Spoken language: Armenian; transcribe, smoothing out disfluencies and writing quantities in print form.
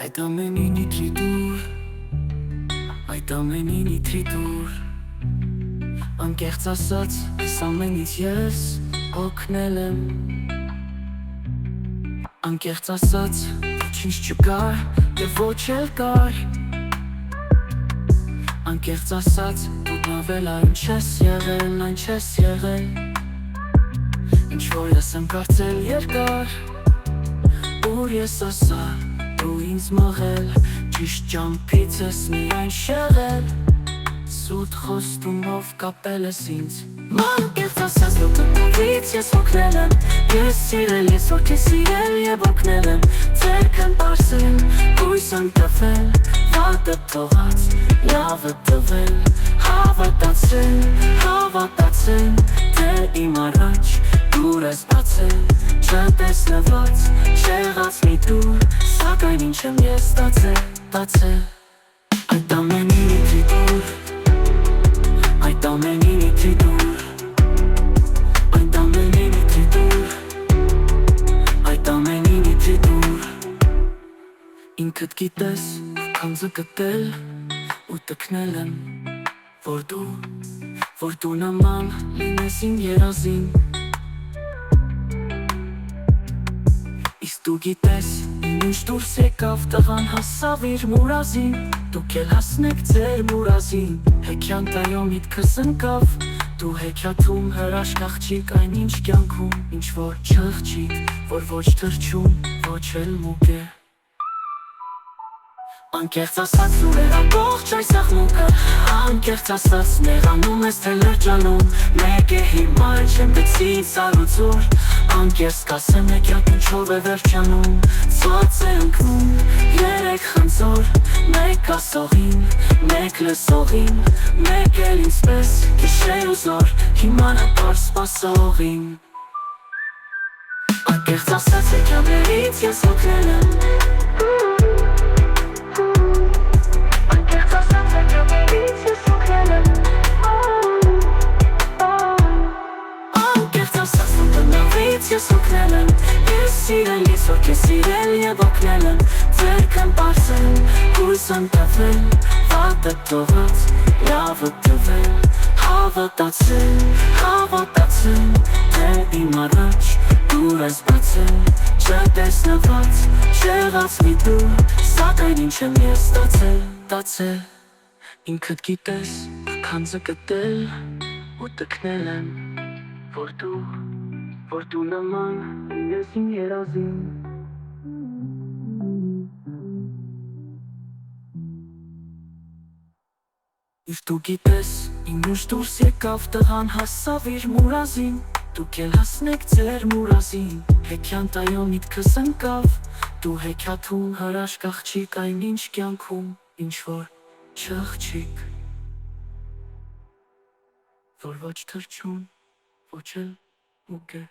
Այդ ամենին իդրի դուր, այդ ամենին իդրի դուր Անկեղծ ասած, այս ամենից ես օգնել եմ Անկեղծ ասած, ոչինչ չկար և ոչ էլ կար Անկեղծ ասած, դու նավել այն չես եղել, այն չես եղել Ինչ որ ես եմ կարծել երկար, ուր ես ասա Դու ինձ մղել, ճիշտ ճամփից ես միայն շեղել Սուտ խոստումով կապել ես ինձ Անկեղծ ասած դու տնովից ես օգնել եմ Ես սիրել, ես որ քեզ սիրել և օգնել եմ Ձերքն պարսել, հույս ընտվել Վատը թողած, լավը տվել Հավատացել, թե իմ առաջ դուր ես բացել Չտեսնված, շեղած մի դուր Սակայն ինչ եմ ես ստացել Այդ ամենին իդրի դուր Այդ ամենին իդրի դուր Այդ ամենին իդրի դուր Այդ ամենին իդրի դուր Ինքդ գիտես, քանձը գտել ու տքնել եմ Որ դու նման լինես իմ երազին Իսկ դու գիտես, ինչ դուրս եկավ տղան հասավ իր մուրազին Դուք էլ հասնեք ձեր մուրազին Հեքիաթայո միտքս ընկավ Դու հեքիաթում հրաշք աղջիկ այն ինչ կյանքում Ինչ որ չղջիկ, որ ոչ թրջում, ոչ էլ մուկ է Անկեղծ ասած դու ամբողջ այս աղմուկը Անկեղծ ասած նեղանում ես թե լրջանում Մեկ է հիմա չեմ գցի սարուծոր Անկեղծ կասեմ հեքիաթ ինչով է վերջանում Ծված է ընկնում երեք խնձոր Մեկ ասողին, մեկ լսողին Մեկ էլ ինձպես գիշեր ու զոր Հիմա նա պար սպասողին Անկեղծ ասած հեքիաթներից ես օգնել եմ Ես օգնել եմ, ես սիրել, ես որ քեզ սիրել և օգնել եմ Ձերքն պարսել, հույս ընտվել, վատը թողած, լավը տվել Հավատացել, թե իմ առաջ դուր ես բացել Չտեսնված, շեղած մի դուր, սակայն ինչ եմ ես ստացել Ինքդ գիտես, քանձը գտել ու տքնել եմ Որ դու նման լինես իմ երազին Իսկ դու գիտես, ինչ դուրս եկավ տղան հասավ իր մուրազին Դուք էլ հասնեք ձեր մուրազին Հեքիաթայո միտքս ընկավ Դու հեքիաթում հրաշք աղջիկ այն ինչ կյանքում Ինչ որ չղջիկ Որ ոչ թրջում, ոչ էլ մուկ է